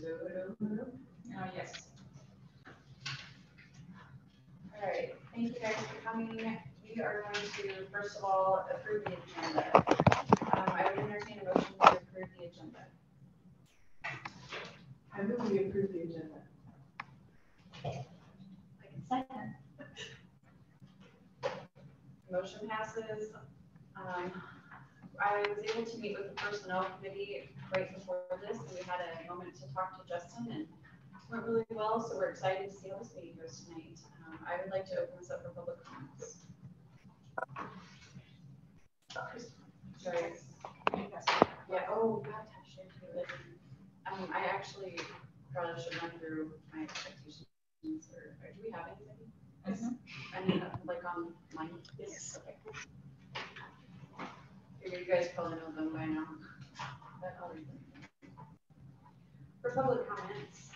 Yes. All right, thank you guys for coming. We are going to, first of all, approve the agenda. I would entertain a motion to approve the agenda. I move we approve the agenda. I can second. Motion passes. I was able to meet with the personnel committee right before this, and we had a moment to talk to Justin, and it went really well, so we're excited to see how this meeting goes tonight. I would like to open this up for public comments. Sorry. Yeah, oh, God, touched into it. I actually probably should run through my expectations, or do we have anything? I mean, like on mine? Yes. Okay. You guys probably know them by now. But I'll read them. For public comments,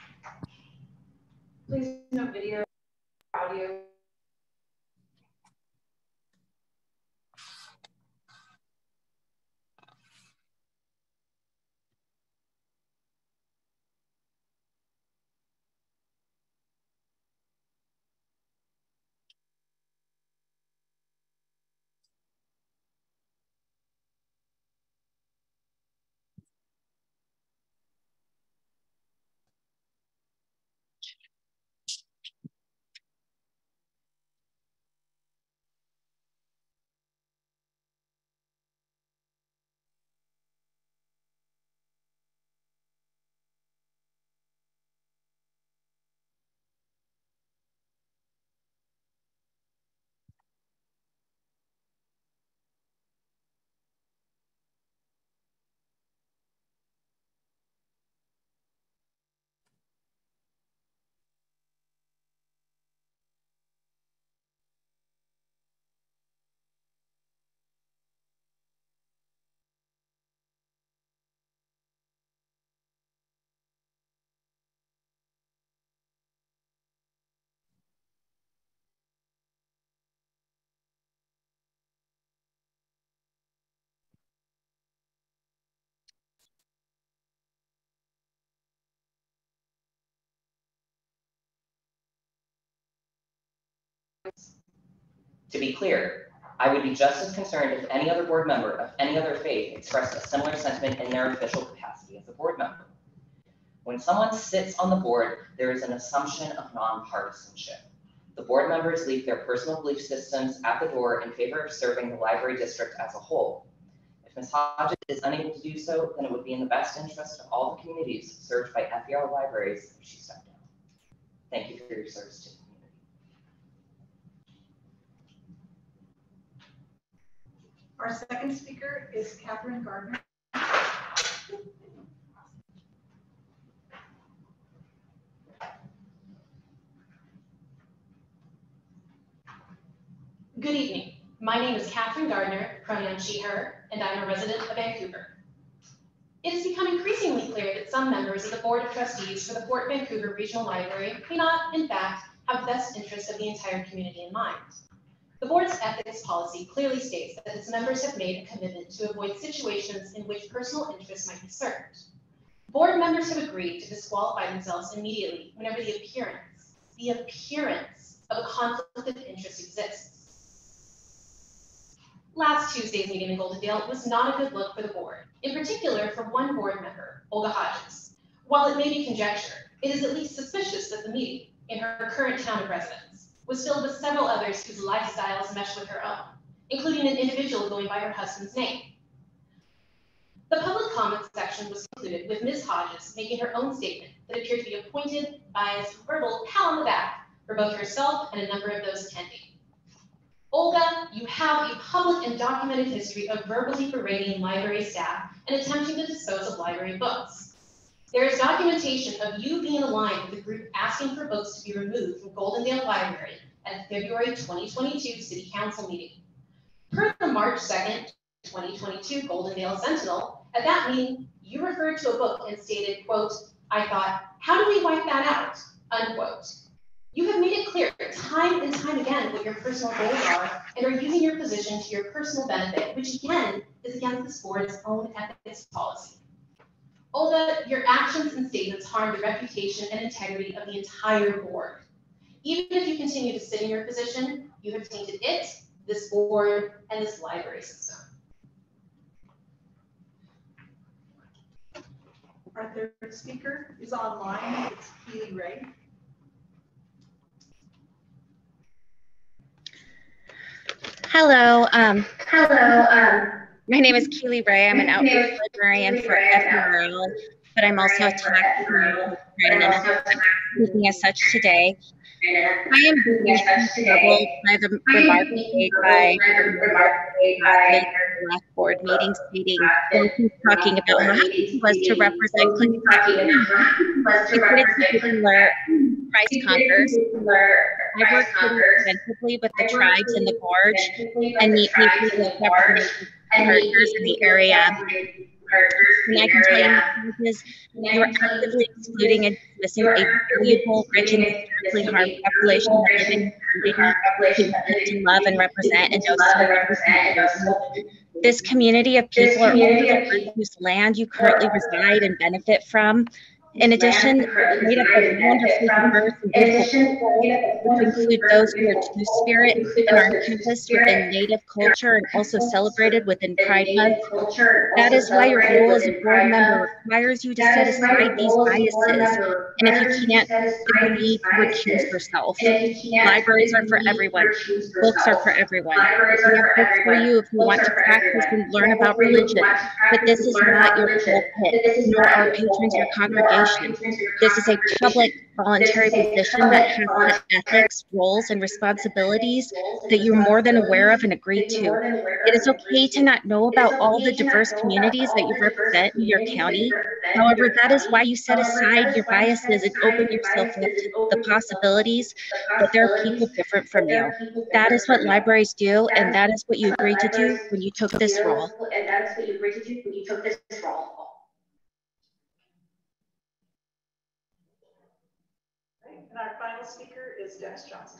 please no video, audio. To be clear, I would be just as concerned if any other board member of any other faith expressed a similar sentiment in their official capacity as a board member. When someone sits on the board, there is an assumption of nonpartisanship. The board members leave their personal belief systems at the door in favor of serving the library district as a whole. If Ms. Hodges is unable to do so, then it would be in the best interest of all the communities served by FVRL libraries if she stepped down. Thank you for your service to the community. Our second speaker is Catherine Gardner. Good evening. My name is Catherine Gardner, pronoun she, her, and I'm a resident of Vancouver. It has become increasingly clear that some members of the Board of Trustees for the Port Vancouver Regional Library may not, in fact, have the best interest of the entire community in mind. The board's ethics policy clearly states that its members have made a commitment to avoid situations in which personal interests might be served. Board members have agreed to disqualify themselves immediately whenever the appearance of a conflict of interest exists. Last Tuesday's meeting in Goldendale was not a good look for the board, in particular for one board member, Olga Hodges. While it may be conjecture, it is at least suspicious that the meeting, in her current town of residence, was filled with several others whose lifestyles meshed with her own, including an individual going by her husband's name. The public comment section was concluded with Ms. Hodges making her own statement that appeared to be a pointed, biased, verbal pat on the back for both herself and a number of those attending. Olga, you have a public and documented history of verbally berating library staff and attempting to dispose of library books. There is documentation of you being aligned with the group asking for books to be removed from Goldendale Library at the February 2022 City Council meeting. Per the March 2nd, 2022 Goldendale Sentinel, at that meeting, you referred to a book and stated, quote, I thought, how do we wipe that out, unquote. You have made it clear time and time again what your personal goals are and are using your position to your personal benefit, which again is against this board's own ethics policy. Olga, your actions and statements harm the reputation and integrity of the entire board. Even if you continue to sit in your position, you have tainted it, this board, and this library system. Our third speaker is online. It's Keely Ray. Hello. My name is Keely Ray. I'm an outreach librarian for FVRL, but I'm also a tax librarian and speaking as such today. I am deeply troubled by the remarks made by the last board meeting stating when he's talking about how happy he was to represent Clicking particular price conquers. I work pretty extensively with the tribes in the gorge and meet weekly with representative partners in the area. And I can tell you, you're actively excluding and dismissing a valuable, rich, and historically harmed population that live in the community to love and represent and know so much. This community of people are also the ones whose land you currently reside and benefit from. In addition, made up of wonderfully diverse and beautiful people, which include those who are Two-Spirit and are encompassed within Native culture and also celebrated within Pride Month. That is why your role as a board member requires you to set aside these biases. And if you can't, then you need to recuse yourself. Libraries are for everyone. Books are for everyone. We have books for you if you want to practice and learn about religion. But this is not your pulpit, nor are patrons your congregation. This is a public, voluntary position that has set ethics, roles, and responsibilities that you're more than aware of and agree to. It is okay to not know about all the diverse communities that you represent in your county. However, that is why you set aside your biases and open yourself up to the possibilities that there are people different from you. That is what libraries do, and that is what you agreed to do when you took this role. And our final speaker is Dennis Johnson.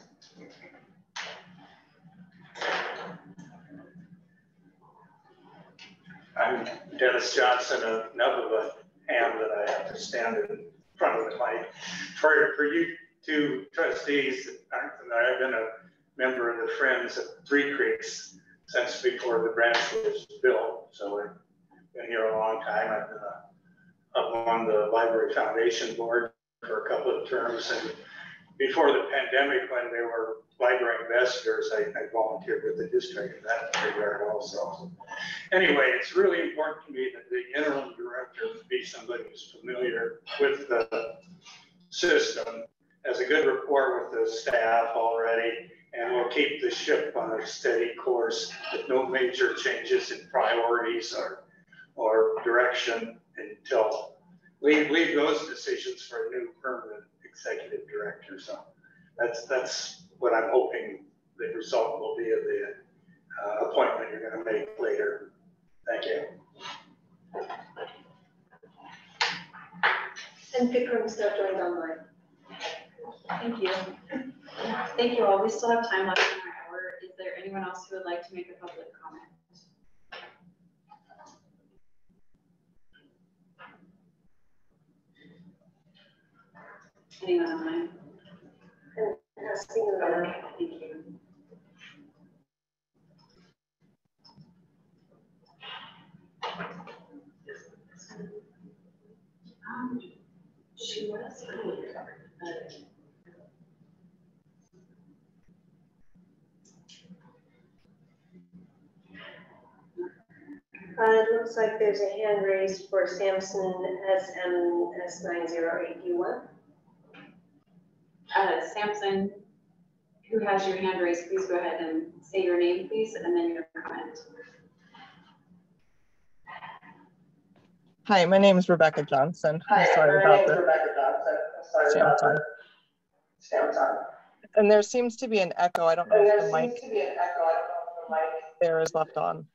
I'm Dennis Johnson, enough of a ham that I have to stand in front of the mic. For you two trustees, I've been a member of the Friends of Three Creeks since before the branch was built. So I've been here a long time. I've been up on the Library Foundation Board for a couple of terms. And before the pandemic, when they were library ambassadors, I volunteered with the district in that regard also. Anyway, it's really important to me that the interim director be somebody who's familiar with the system, has a good rapport with the staff already, and will keep the ship on a steady course with no major changes in priorities or direction until leave those decisions for a new permanent executive director. So that's what I'm hoping the result will be of the appointment you're going to make later. Thank you. And Vikram's now joined online. Thank you. Thank you all. We still have time left in our hour. Is there anyone else who would like to make a public comment? Anyone online? Okay, thank you. She was. It looks like there's a hand raised for Samson SMS908U1. Samson, who has your hand raised, please go ahead and say your name, please, and then your comment. Hi, my name is Rebecca Johnson. I'm sorry about the sound time. And there seems to be an echo. I don't know if the mic there is left on.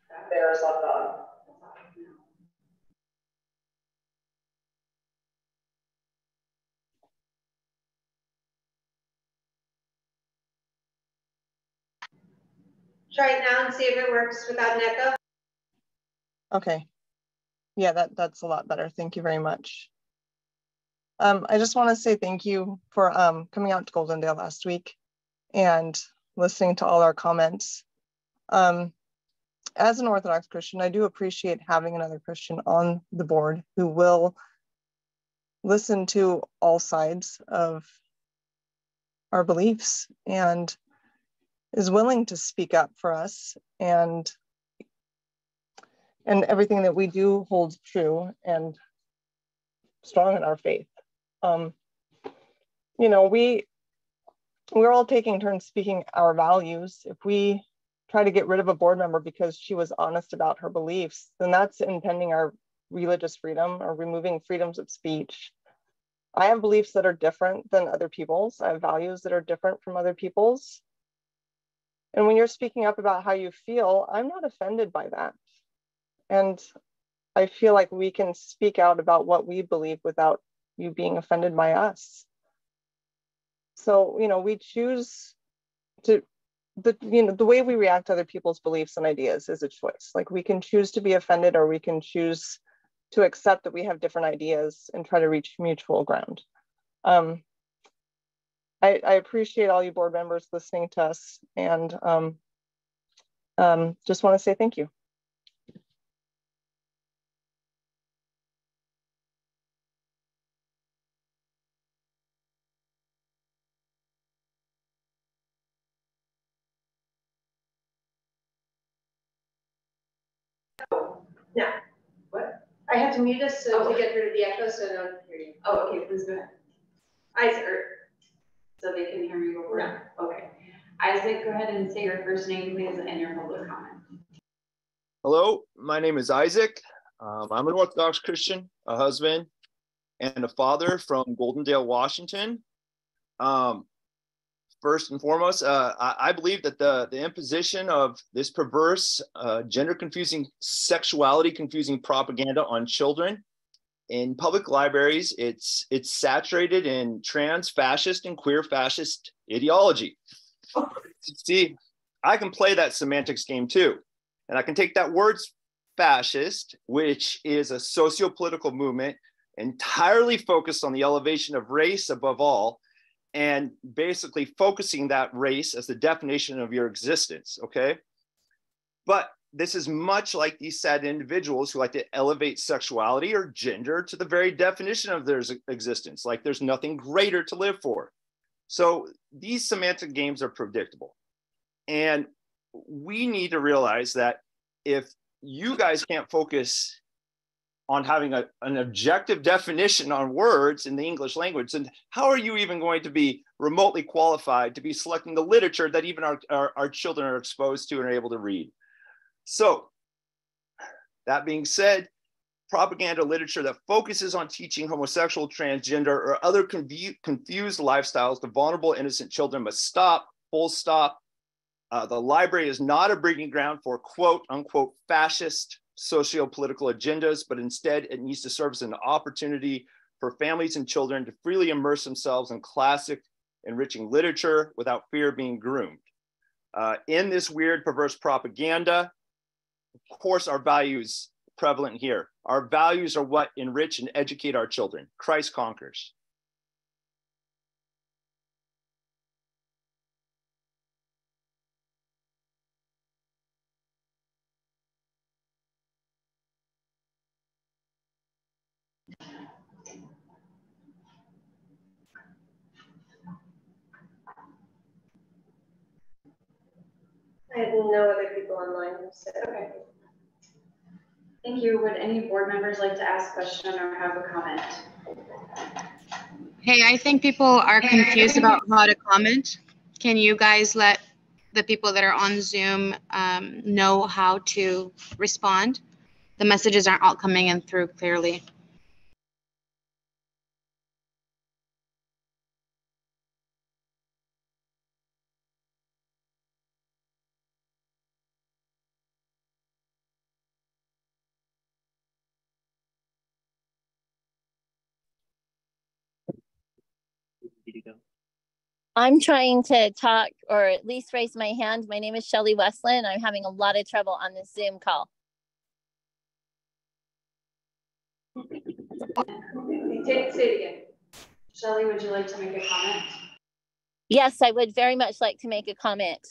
Try it now and see if it works without an echo. Okay. Yeah, that's a lot better. Thank you very much. I just want to say thank you for coming out to Goldendale last week and listening to all our comments. As an Orthodox Christian, I do appreciate having another Christian on the board who will listen to all sides of our beliefs and is willing to speak up for us, and everything that we do holds true and strong in our faith. You know, we're all taking turns speaking our values. If we try to get rid of a board member because she was honest about her beliefs, then that's impeding our religious freedom or removing freedoms of speech. I have beliefs that are different than other people's. I have values that are different from other people's. And when you're speaking up about how you feel, I'm not offended by that. And I feel like we can speak out about what we believe without you being offended by us. So, you know, we choose to, the way we react to other people's beliefs and ideas is a choice. Like, we can choose to be offended, or we can choose to accept that we have different ideas and try to reach mutual ground. I appreciate all you board members listening to us, and just want to say thank you. No. What? I have to mute us to get rid of the echo so no one can hear you. Oh, okay, please go ahead. Isaac. So they can hear you before? No. Okay. Isaac, go ahead and say your first name, please, and your public comment. Hello, my name is Isaac. I'm an Orthodox Christian, a husband, and a father from Goldendale, Washington. First and foremost, I believe that the imposition of this perverse, gender-confusing, sexuality-confusing propaganda on children in public libraries, it's saturated in trans fascist and queer fascist ideology. See, I can play that semantics game too. And I can take that word fascist, which is a socio-political movement entirely focused on the elevation of race above all, and basically focusing that race as the definition of your existence, okay? But this is much like these sad individuals who like to elevate sexuality or gender to the very definition of their existence, like there's nothing greater to live for. So these semantic games are predictable. And we need to realize that if you guys can't focus on having an objective definition on words in the English language, and how are you even going to be remotely qualified to be selecting the literature that even our children are exposed to and are able to read? So that being said, propaganda literature that focuses on teaching homosexual, transgender, or other confused lifestyles to vulnerable, innocent children must stop, full stop. The library is not a breeding ground for quote unquote fascist socio-political agendas, but instead it needs to serve as an opportunity for families and children to freely immerse themselves in classic, enriching literature without fear of being groomed. In this weird, perverse propaganda, of course, our values prevalent here. Our values are what enrich and educate our children. Christ conquers. I have no other people online, so. Okay. Thank you. Would any board members like to ask a question or have a comment? Hey, I think people are confused about how to comment. Can you guys let the people that are on Zoom know how to respond? The messages aren't all coming in through clearly. I'm trying to talk or at least raise my hand. My name is Shelly Westland. I'm having a lot of trouble on this Zoom call. Say it again. Shelley, would you like to make a comment? Yes, I would very much like to make a comment.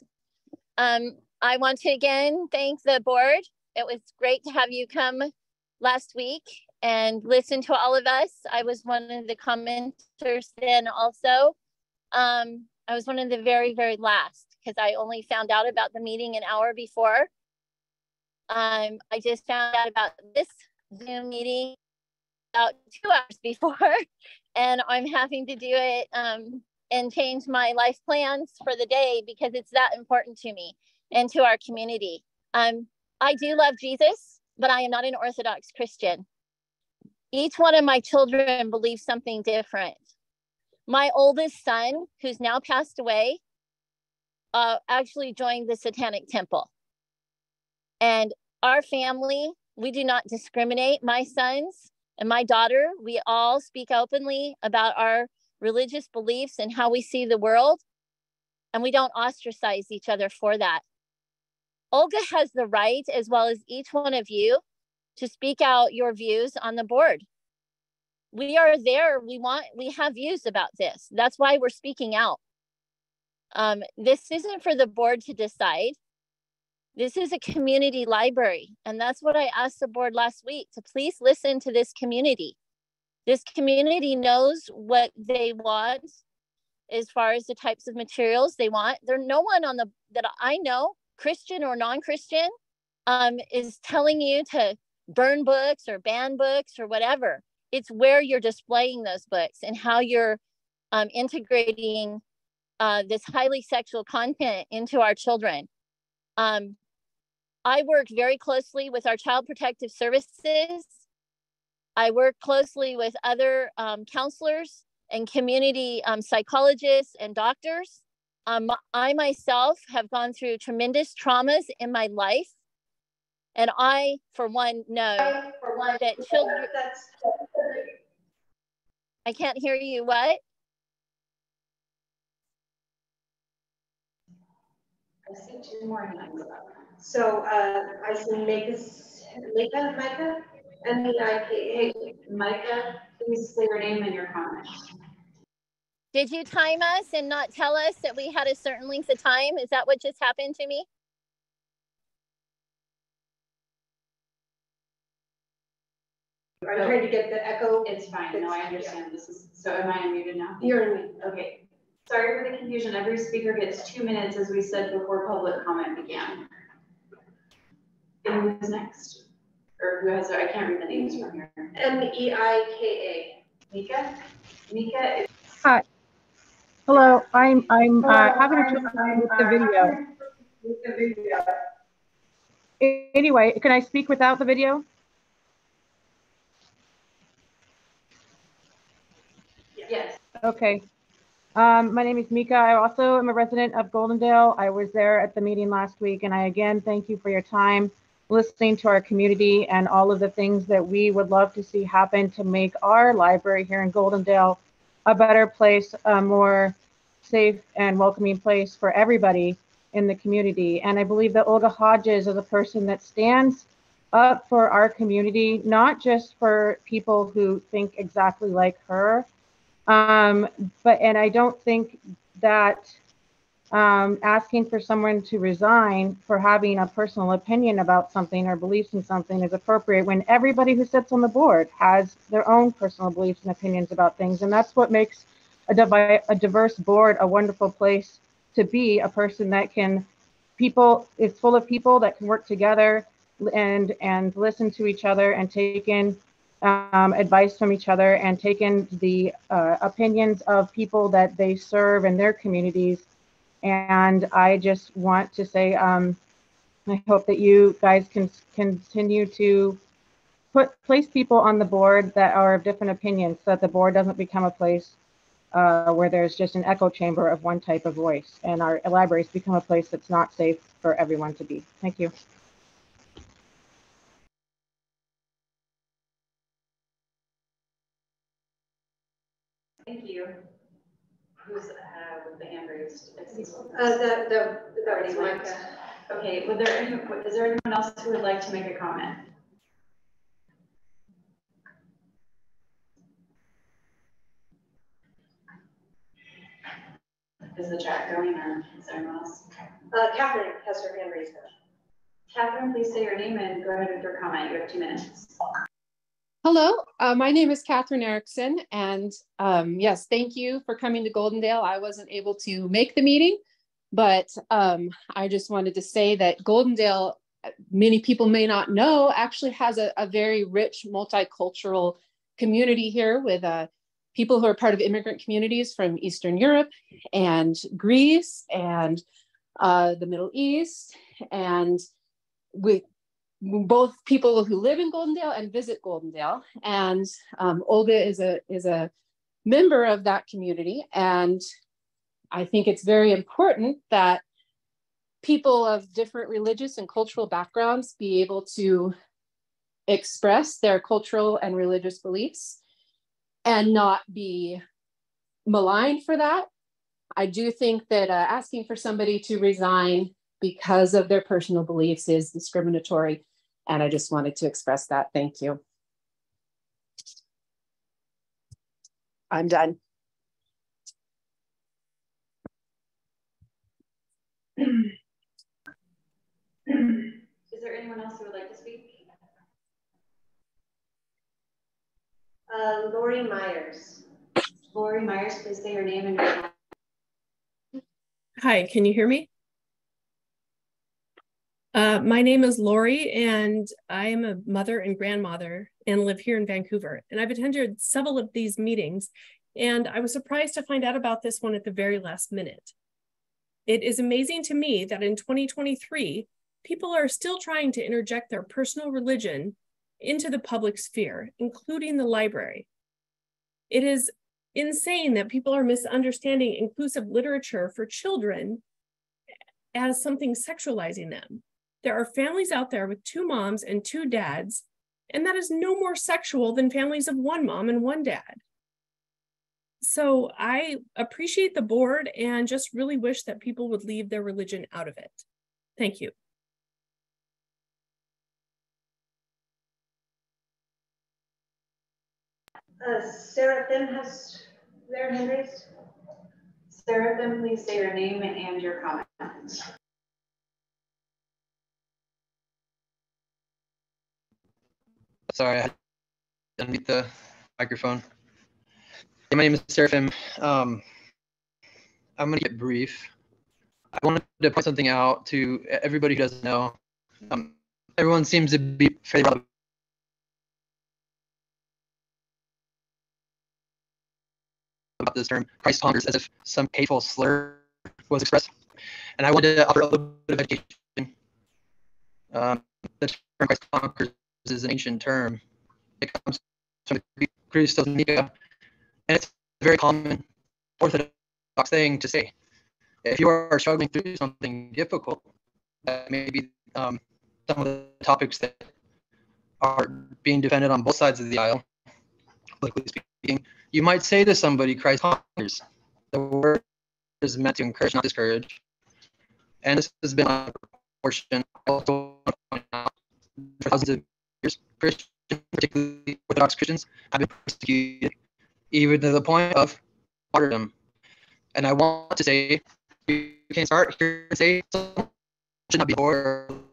I want to again thank the board. It was great to have you come last week and listen to all of us. I was one of the commenters then also. I was one of the very, very last because I only found out about the meeting an hour before. I just found out about this Zoom meeting about 2 hours before, and I'm having to do it and change my life plans for the day because it's that important to me and to our community. I do love Jesus, but I am not an Orthodox Christian. Each one of my children believes something different. My oldest son, who's now passed away, actually joined the Satanic Temple. And our family, we do not discriminate. My sons and my daughter, we all speak openly about our religious beliefs and how we see the world. And we don't ostracize each other for that. Olga has the right, as well as each one of you, to speak out your views on the board. We are there. We have views about this. That's why we're speaking out. This isn't for the board to decide. This is a community library. And that's what I asked the board last week, to please listen to this community. This community knows what they want as far as the types of materials they want. There's no one that I know, Christian or non-Christian, is telling you to burn books or ban books or whatever. It's where you're displaying those books and how you're integrating this highly sexual content into our children. I work very closely with our Child Protective Services. I work closely with other counselors and community psychologists and doctors. I myself have gone through tremendous traumas in my life. And I, for one, know that children... I can't hear you. What? I see 2 more hands up. So I see Micah, M-E-I-K-A. Micah, please say your name and your comment. Did you time us and not tell us that we had a certain length of time? Is that what just happened to me? I'm trying to get the echo. It's fine. No, I understand. This is, so am I unmuted now? You're unmuted. Okay. Sorry for the confusion. Every speaker gets 2 minutes, as we said before public comment began. And who's next? Or who has, I can't read the names from here. M-E-I-K-A. Mika? Mika? Hi. Hello. I'm having a trouble with the video. Anyway, can I speak without the video? Yes. Okay. My name is Mika. I also am a resident of Goldendale. I was there at the meeting last week, and I again thank you for your time listening to our community and all of the things that we would love to see happen to make our library here in Goldendale a better place, a more safe and welcoming place for everybody in the community. And I believe that Olga Hodges is a person that stands up for our community, not just for people who think exactly like her, and I don't think that asking for someone to resign for having a personal opinion about something or beliefs in something is appropriate when everybody who sits on the board has their own personal beliefs and opinions about things. And that's what makes a diverse board a wonderful place to be, a person that can, it's full of people that can work together and listen to each other and take in advice from each other and take in the opinions of people that they serve in their communities. And I just want to say, I hope that you guys can continue to place people on the board that are of different opinions so that the board doesn't become a place where there's just an echo chamber of one type of voice and our libraries become a place that's not safe for everyone to be. Thank you. Thank you. Who's with the hand raised? That was Micah. Okay, is there anyone else who would like to make a comment? Is the chat going or is there anyone else? Catherine has her hand raised now. Catherine, please say your name and go ahead with your comment. You have 2 minutes. Hello, my name is Catherine Erickson, and yes, thank you for coming to Goldendale. I wasn't able to make the meeting, but I just wanted to say that Goldendale, many people may not know, actually has a very rich multicultural community here with people who are part of immigrant communities from Eastern Europe and Greece and the Middle East, and both people who live in Goldendale and visit Goldendale. And Olga is a member of that community. And I think it's very important that people of different religious and cultural backgrounds be able to express their cultural and religious beliefs and not be maligned for that. I do think that asking for somebody to resign because of their personal beliefs is discriminatory. And I just wanted to express that. Thank you. I'm done. Is there anyone else who would like to speak? Lori Myers. Lori Myers, please say your name and your comment. Hi, can you hear me? My name is Lori, and I am a mother and grandmother and live here in Vancouver. And I've attended several of these meetings, and I was surprised to find out about this one at the very last minute. It is amazing to me that in 2023, people are still trying to interject their personal religion into the public sphere, including the library. It is insane that people are misunderstanding inclusive literature for children as something sexualizing them. There are families out there with 2 moms and 2 dads, and that is no more sexual than families of 1 mom and 1 dad. So I appreciate the board and just really wish that people would leave their religion out of it. Thank you. Seraphim has their hand raised. Seraphim, please say your name and your comment. Sorry, I had to unmute the microphone. Yeah, my name is Seraphim. I'm going to get brief. I wanted to point something out to everybody who doesn't know. Everyone seems to be fairly relevant about this term, Christ hungers, as if some hateful slur was expressed. And I wanted to offer a little bit of education. The term Christ conquers is an ancient term. It comes from the Greek Christos Nika, and it's a very common Orthodox thing to say. If you are struggling through something difficult, that may be some of the topics that are being defended on both sides of the aisle, politically speaking, you might say to somebody, Christ hungers. The word is meant to encourage, not discourage. And this has been a portion also for thousands of years. Christians, particularly Orthodox Christians, have been persecuted, even to the point of martyrdom. And I want to say, you can start here and say someone should not be born.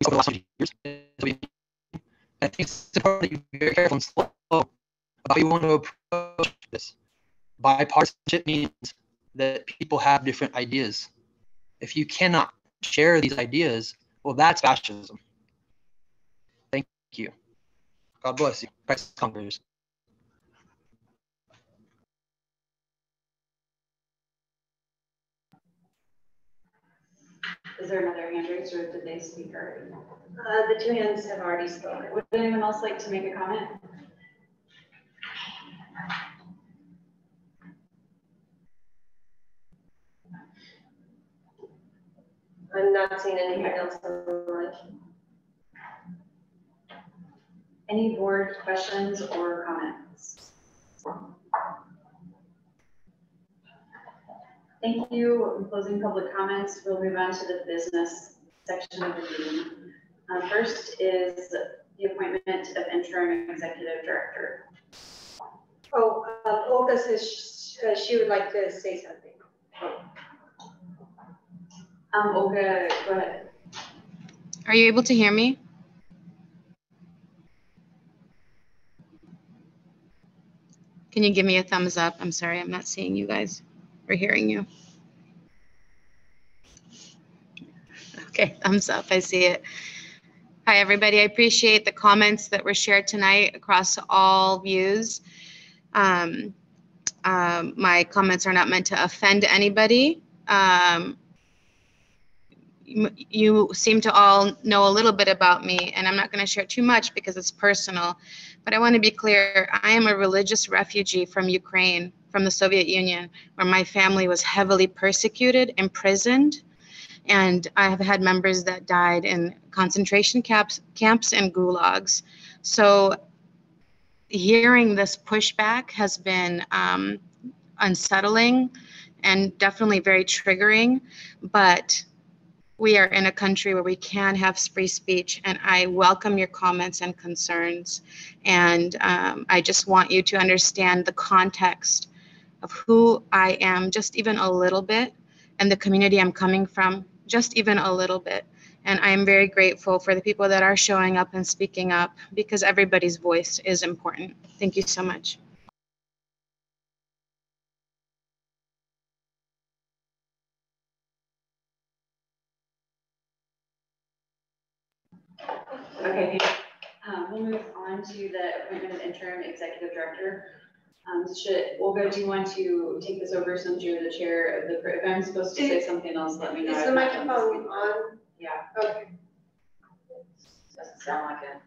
Over the last 100 years, I think it's important that you be very careful and slow about how you want to approach this. Bipartisanship means that people have different ideas. If you cannot share these ideas, well, that's fascism. Thank you. God bless you. Christ conquers. Is there another hand raised or did they speak already? The 2 hands have already spoken. Would anyone else like to make a comment? I'm not seeing anything else on the list. Any board questions or comments? Thank you. In closing public comments, we'll move on to the business section of the meeting. First is the appointment of interim executive director. Oh, Olga says she would like to say something. Olga, go ahead. Are you able to hear me? Can you give me a thumbs up? I'm sorry, I'm not seeing you guys or hearing you. Okay, thumbs up, I see it. Hi, everybody. I appreciate the comments that were shared tonight across all views. My comments are not meant to offend anybody. You seem to all know a little bit about me, and I'm not going to share too much because it's personal, but I want to be clear. I am a religious refugee from Ukraine, from the Soviet Union, where my family was heavily persecuted, imprisoned, and I have had members that died in concentration camps and gulags. So hearing this pushback has been unsettling and definitely very triggering, but we are in a country where we can have free speech, and I welcome your comments and concerns. And I just want you to understand the context of who I am, just even a little bit, and the community I'm coming from, just even a little bit. And I am very grateful for the people that are showing up and speaking up, because everybody's voice is important. Thank you so much. Okay, we'll move on to the appointment of interim executive director. Olga, do you want to take this over since you're the chair of the, if I'm supposed to say something else, let me know. Is the microphone on? Yeah. Okay. Doesn't sound like it.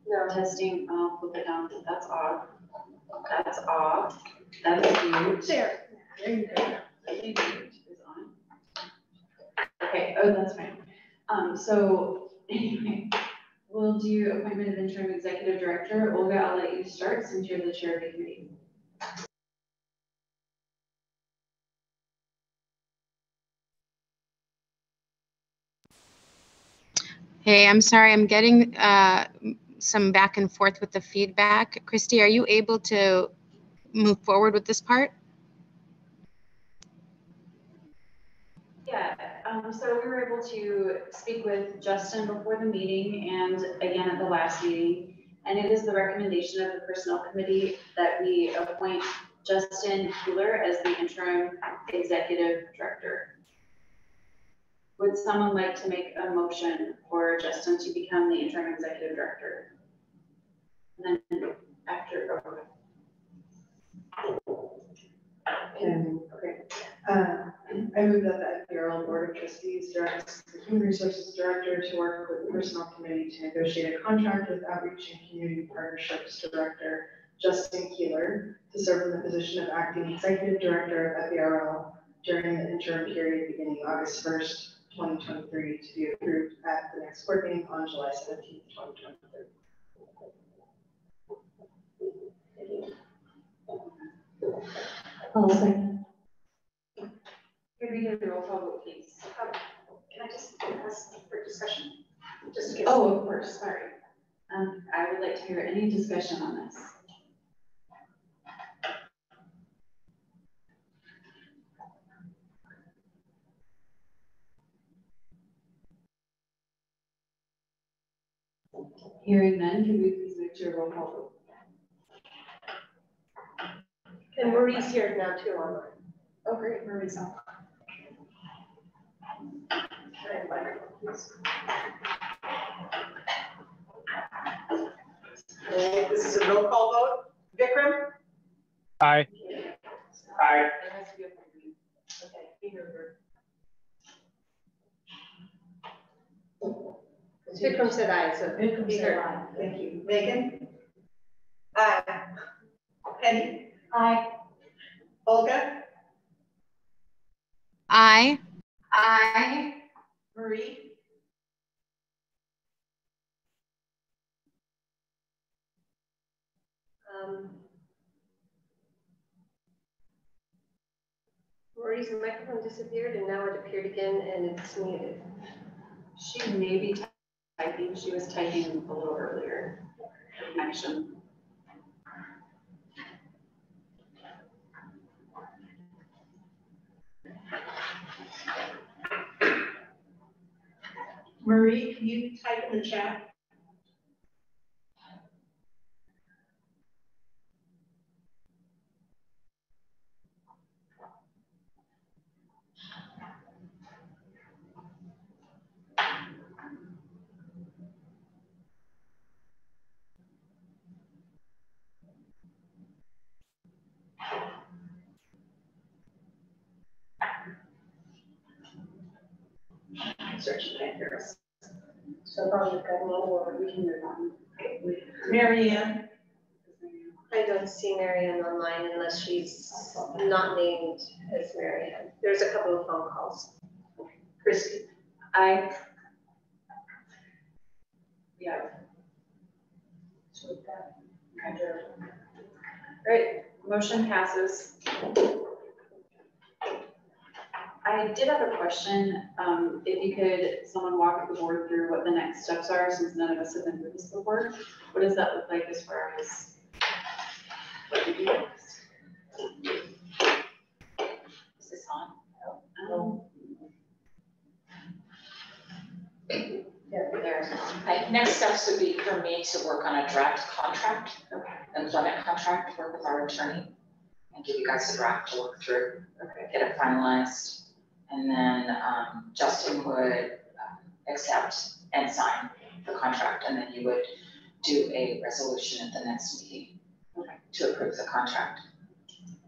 No. Testing, flip it down, that's off. That's off. That's huge. There. There you go. Is on. Okay, oh, that's fine. So anyway, we'll do appointment of interim executive director. Olga, I'll let you start since you're the chair of the committee. Hey, I'm sorry, I'm getting some back and forth with the feedback. Christy, are you able to move forward with this part? Yeah, so we were able to speak with Justin before the meeting and again at the last meeting. And it is the recommendation of the personnel committee that we appoint Justin Keeler as the interim executive director. Would someone like to make a motion for Justin to become the interim executive director? And then after, Okay. I move that the FVRL Board of Trustees directs the Human Resources Director to work with the Personnel Committee to negotiate a contract with Outreach and Community Partnerships Director Justin Keeler to serve in the position of Acting Executive Director of FVRL during the interim period beginning August 1st, 2023 to be approved at the next board meeting on July 17th, 2023. second. Could we get a roll call vote, please? Can I just ask for discussion? Just to get of course, sorry. I would like to hear any discussion on this. Hearing none, can we please move to a roll call vote? And Marie's here now too online. Oh, great, Marie's on. This is a roll call vote. Vikram? Aye. Aye. There has to be a point. Okay, be here. Vikram said aye, so Vikram be said heard. aye. Thank you. Megan? Aye. Penny? Aye. Olga? Aye. Aye. Marie? Marie's microphone disappeared and now it appeared again and it's muted. She may be typing. She was typing a little earlier. Connection. Marie, can you type in the chat? Searching my girls. So probably got a little over, we can move on. Marianne? I don't see Marianne online unless she's not named as Marianne. There's a couple of phone calls. Christy. Yeah. So we've got Kendra. All right, motion passes. I did have a question. If you could, someone walk the board through what the next steps are, since none of us have been through this before. What does that look like as far as what we do next? Is this on? Yeah, there. Next steps would be for me to work on a draft contract, employment contract, work with our attorney, and give you guys a draft to work through, get it finalized. And then Justin would accept and sign the contract, and then you would do a resolution at the next meeting to approve the contract.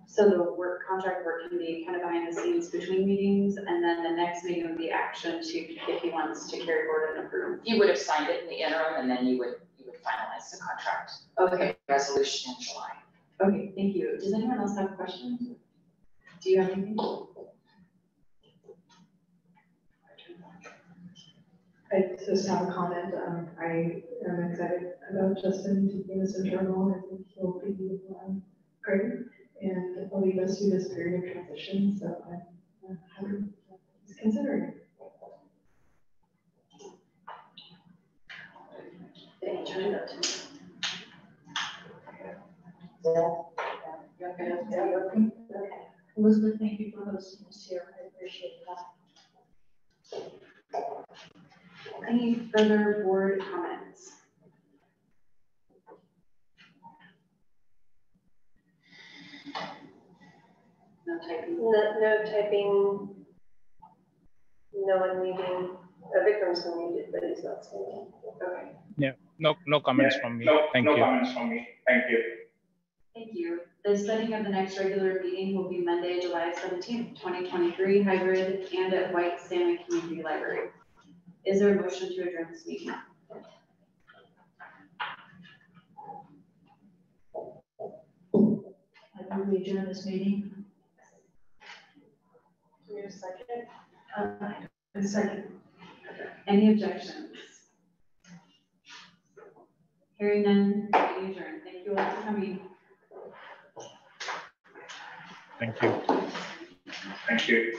So the contract work can be kind of behind the scenes between meetings, and then the next meeting would be action to, if he wants to carry forward and approve. You would have signed it in the interim, and then you would finalize the contract. Okay. Resolution in July. Okay, thank you. Does anyone else have questions? Do you have anything? I just have a comment. I am excited about Justin taking this interim role. I think he'll be great and will lead us through this period of transition. So I'm happy he's considering it. Thank you. Turn it up to me. Okay. Elizabeth, thank you for hosting us here. I appreciate that. Any further board comments? No typing. No typing. No one leaving. Vikram's unmuted, but he's not speaking. Okay. Yeah, no comments from me. Thank you. No comments from me. Thank you. Thank you. The setting of the next regular meeting will be Monday, July 17th, 2023, hybrid and at White Salmon Community Library. Is there a motion to adjourn this meeting? I move we adjourn this meeting. Do you need a second? A second. Any objections? Hearing none, we adjourn. Thank you all for coming. Thank you. Thank you.